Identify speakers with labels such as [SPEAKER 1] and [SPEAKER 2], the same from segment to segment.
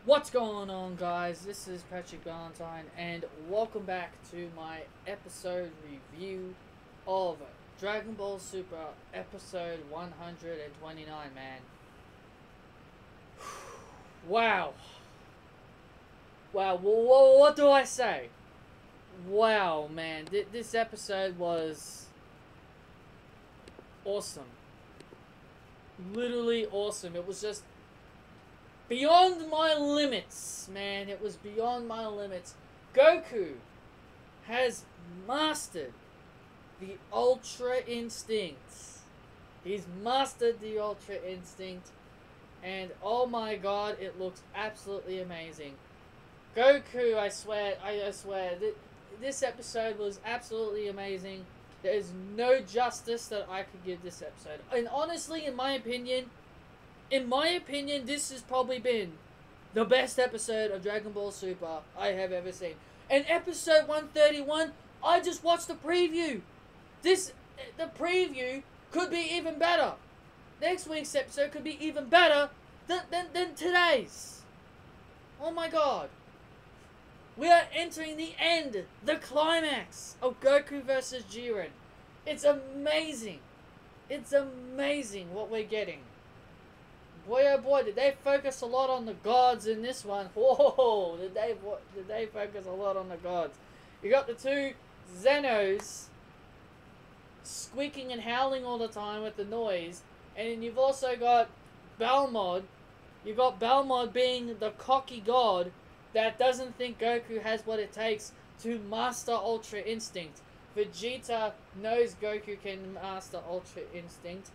[SPEAKER 1] What's going on, guys? This is Patrick Valentine, and welcome back to my episode review of Dragon Ball Super episode 129, man. Wow. Wow, what do I say? Wow, man. This episode was awesome. Literally awesome. It was just beyond my limits, man. It was beyond my limits. Goku has mastered the Ultra Instincts. He's mastered the Ultra Instinct. And oh my god, it looks absolutely amazing. Goku, I swear, this episode was absolutely amazing. There is no justice that I could give this episode. And honestly, in my opinion, this has probably been the best episode of Dragon Ball Super I have ever seen. And episode 131, I just watched the preview. The preview could be even better. Next week's episode could be even better than today's. Oh my god. We are entering the end, the climax of Goku versus Jiren. It's amazing. It's amazing what we're getting. Boy, oh boy, did they focus a lot on the gods in this one. Whoa, did they focus a lot on the gods. You got the two Zenos squeaking and howling all the time with the noise. And then you've also got Balmod. You've got Balmod being the cocky god that doesn't think Goku has what it takes to master Ultra Instinct. Vegeta knows Goku can master Ultra Instinct.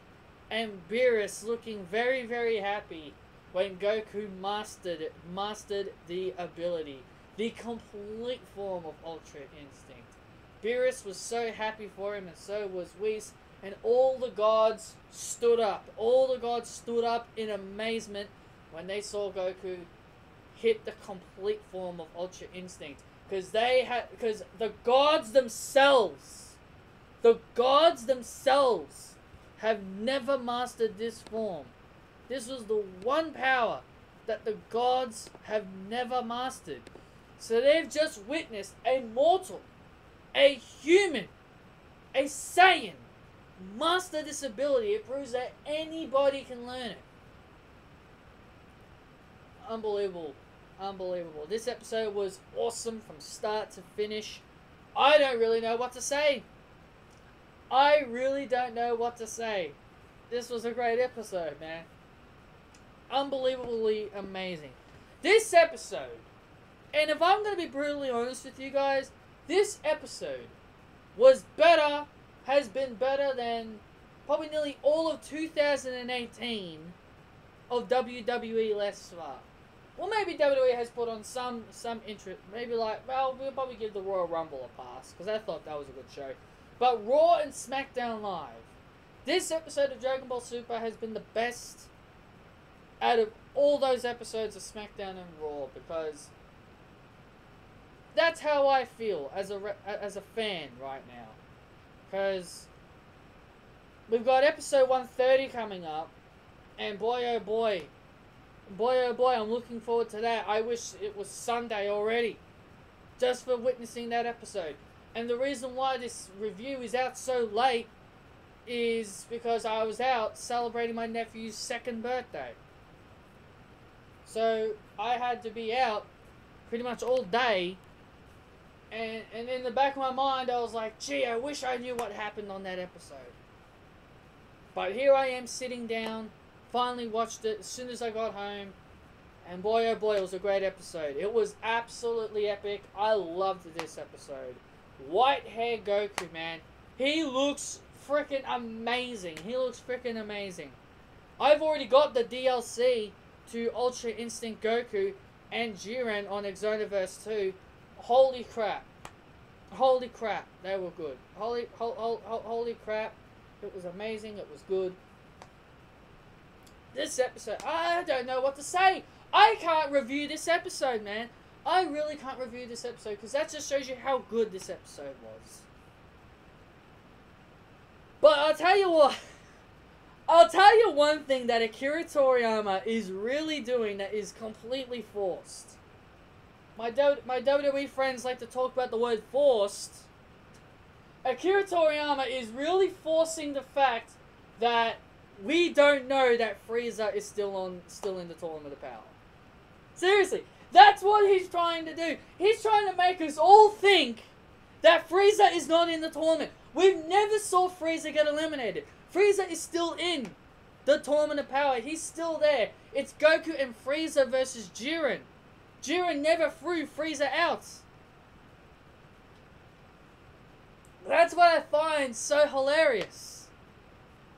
[SPEAKER 1] And Beerus looking very, very happy when Goku mastered the ability. The complete form of Ultra Instinct. Beerus was so happy for him, and so was Whis. And all the gods stood up. All the gods stood up in amazement when they saw Goku hit the complete form of Ultra Instinct. Because the gods themselves have never mastered this form. This was the one power that the gods have never mastered. So they've just witnessed a mortal, a human, a Saiyan master this ability. It proves that anybody can learn it. Unbelievable. Unbelievable. This episode was awesome from start to finish. I don't really know what to say. I really don't know what to say. This was a great episode, man. Unbelievably amazing. This episode, and if I'm going to be brutally honest with you guys, this episode was better, has been better than probably nearly all of 2018 of WWE thus far. Well, maybe WWE has put on some interest. Maybe like, well, we'll probably give the Royal Rumble a pass, because I thought that was a good show. But Raw and SmackDown Live, this episode of Dragon Ball Super has been the best out of all those episodes of SmackDown and Raw, because that's how I feel as a fan right now. Because we've got episode 130 coming up, and boy oh boy, I'm looking forward to that. I wish it was Sunday already, just for witnessing that episode. And the reason why this review is out so late is because I was out celebrating my nephew's 2nd birthday. So I had to be out pretty much all day. And in the back of my mind, I was like, gee, I wish I knew what happened on that episode. But here I am sitting down, finally watched it as soon as I got home. And boy, oh boy, it was a great episode. It was absolutely epic. I loved this episode. White hair Goku, man. He looks freaking amazing. He looks freaking amazing. I've already got the DLC to Ultra Instinct Goku and Jiren on Xenoverse 2. Holy crap. Holy crap. They were good. Holy crap. It was amazing. It was good. This episode, I don't know what to say. I can't review this episode, man. I really can't review this episode, because that just shows you how good this episode was. But I'll tell you what, I'll tell you one thing that Akira Toriyama is really doing that is completely forced. My WWE friends like to talk about the word forced. Akira Toriyama is really forcing the fact that we don't know that Frieza is still in the Tournament of Power. Seriously, that's what he's trying to do. He's trying to make us all think that Frieza is not in the tournament. We've never saw Frieza get eliminated. Frieza is still in the Tournament of Power. He's still there. It's Goku and Frieza versus Jiren. Jiren never threw Frieza out. That's what I find so hilarious.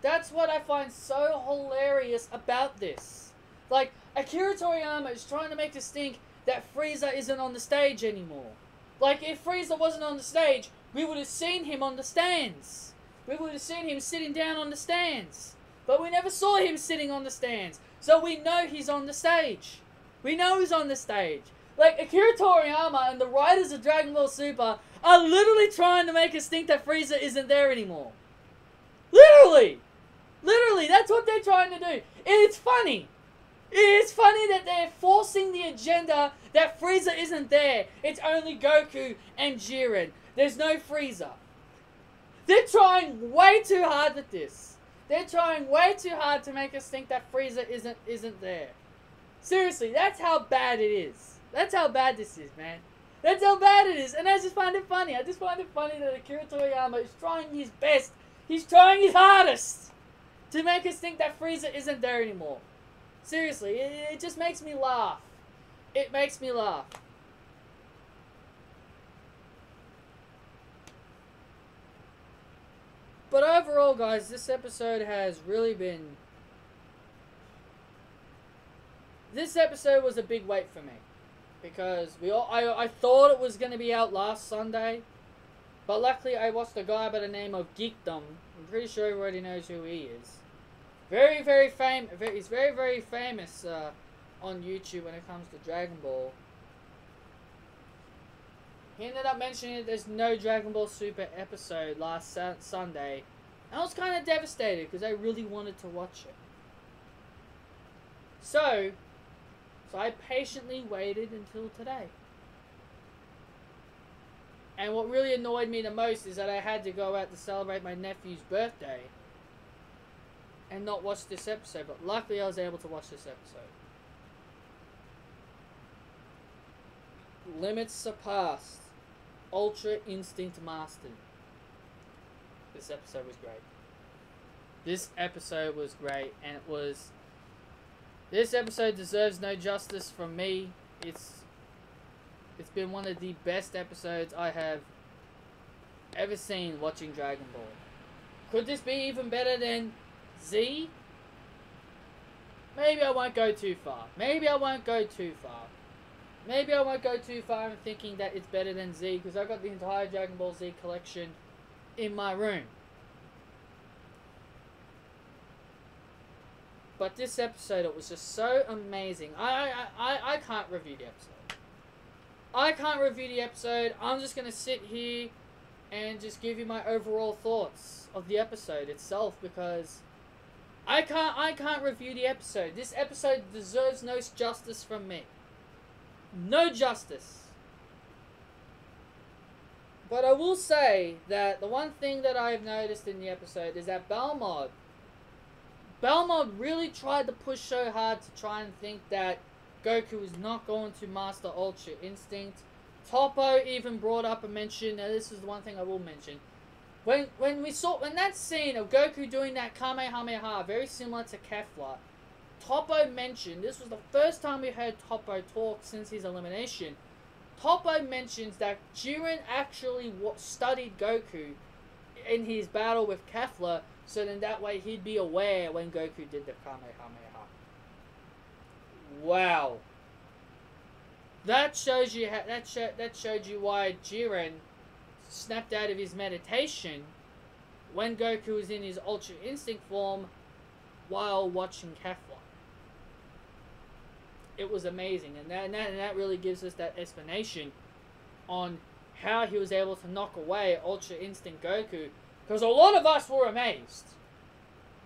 [SPEAKER 1] That's what I find so hilarious about this. Like, Akira Toriyama is trying to make us think that Frieza isn't on the stage anymore. Like, if Frieza wasn't on the stage, we would have seen him on the stands. We would have seen him sitting down on the stands. But we never saw him sitting on the stands. So we know he's on the stage. We know he's on the stage. Like, Akira Toriyama and the writers of Dragon Ball Super are literally trying to make us think that Frieza isn't there anymore. Literally! Literally, that's what they're trying to do. And it's funny. It's funny that they're forcing the agenda that Frieza isn't there. It's only Goku and Jiren. There's no Frieza. They're trying way too hard with this. They're trying way too hard to make us think that Frieza isn't there. Seriously, that's how bad it is. That's how bad this is, man. That's how bad it is. And I just find it funny. I just find it funny that Akira Toriyama is trying his best. He's trying his hardest to make us think that Frieza isn't there anymore. Seriously, it just makes me laugh. It makes me laugh. But overall, guys, this episode has really been... This episode was a big wait for me. Because I thought it was going to be out last Sunday. But luckily, I watched a guy by the name of Geekdom. I'm pretty sure everybody knows who he is. Very, very famous. He's very, very famous on YouTube when it comes to Dragon Ball. He ended up mentioning that there's no Dragon Ball Super episode last Sunday. And I was kind of devastated because I really wanted to watch it. So I patiently waited until today. And what really annoyed me the most is that I had to go out to celebrate my nephew's birthday and not watch this episode. But luckily I was able to watch this episode. Limits surpassed. Ultra Instinct mastered. This episode was great. This episode was great, and it was... This episode deserves no justice from me. It's been one of the best episodes I have ever seen watching Dragon Ball. Could this be even better than Z? Maybe I won't go too far. Maybe I won't go too far. Maybe I won't go too far in thinking that it's better than Z, because I've got the entire Dragon Ball Z collection in my room. But this episode, it was just so amazing. I can't review the episode. I can't review the episode. I'm just going to sit here and just give you my overall thoughts of the episode itself, because I can't review the episode. This episode deserves no justice from me. No justice. But I will say that the one thing that I've noticed in the episode is that Belmod really tried to push so hard to try and think that Goku is not going to master Ultra Instinct. Toppo even brought up a mention, and this is the one thing I will mention. When that scene of Goku doing that Kamehameha, very similar to Kefla, Toppo mentioned, this was the first time we heard Toppo talk since his elimination. Toppo mentions that Jiren actually studied Goku in his battle with Kefla, so then that way he'd be aware when Goku did the Kamehameha. Wow. That shows you that showed you why Jiren snapped out of his meditation when Goku was in his Ultra Instinct form while watching Kefla. It was amazing, and that really gives us that explanation on how he was able to knock away Ultra Instinct Goku, because a lot of us were amazed.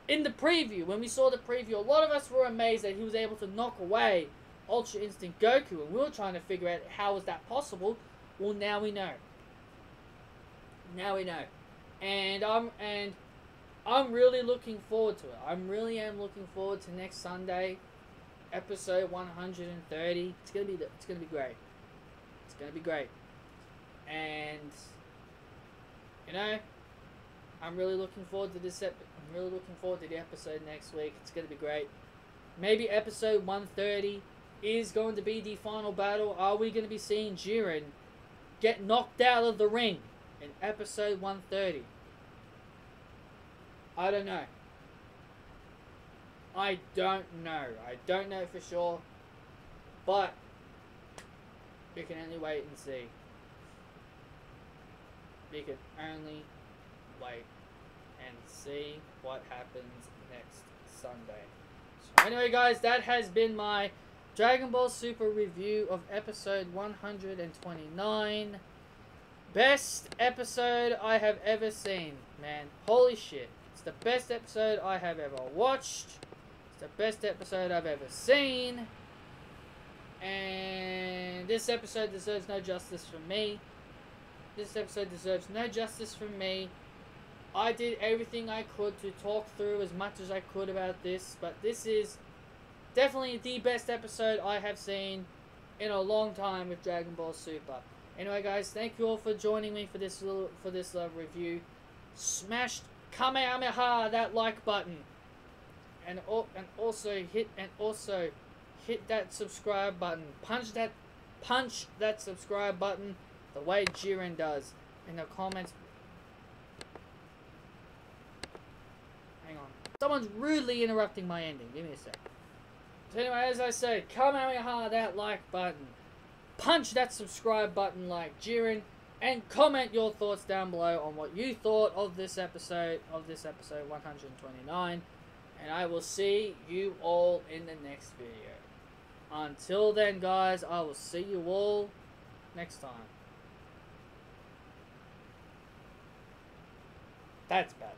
[SPEAKER 1] in the preview, when we saw the preview, a lot of us were amazed that he was able to knock away Ultra Instinct Goku, and we were trying to figure out how was that possible. Well, now we know. Now we know, and I'm really looking forward to it. I really am looking forward to next Sunday, episode 130. It's gonna be great. It's gonna be great, and you know, I'm really looking forward to this. I'm really looking forward to the episode next week. It's gonna be great. Maybe episode 130 is going to be the final battle. Are we going to be seeing Jiren get knocked out of the ring in episode 130? I don't know. I don't know for sure. But we can only wait and see. We can only wait and see what happens next Sunday. So anyway, guys, that has been my Dragon Ball Super review of episode 129. Best episode I have ever seen, man. Holy shit. It's the best episode I have ever watched. It's the best episode I've ever seen. And this episode deserves no justice from me. This episode deserves no justice from me. I did everything I could to talk through as much as I could about this, but this is definitely the best episode I have seen in a long time with Dragon Ball Super. Anyway, guys, thank you all for joining me for this review. Smash Kamehameha that like button, and also hit that subscribe button. Punch that subscribe button the way Jiren does in the comments. Hang on. Someone's rudely interrupting my ending. Give me a sec. So anyway, as I said, Kamehameha that like button. Punch that subscribe button like Jiren. And comment your thoughts down below on what you thought of this episode 129. And I will see you all in the next video. Until then, guys, I will see you all next time. That's bad.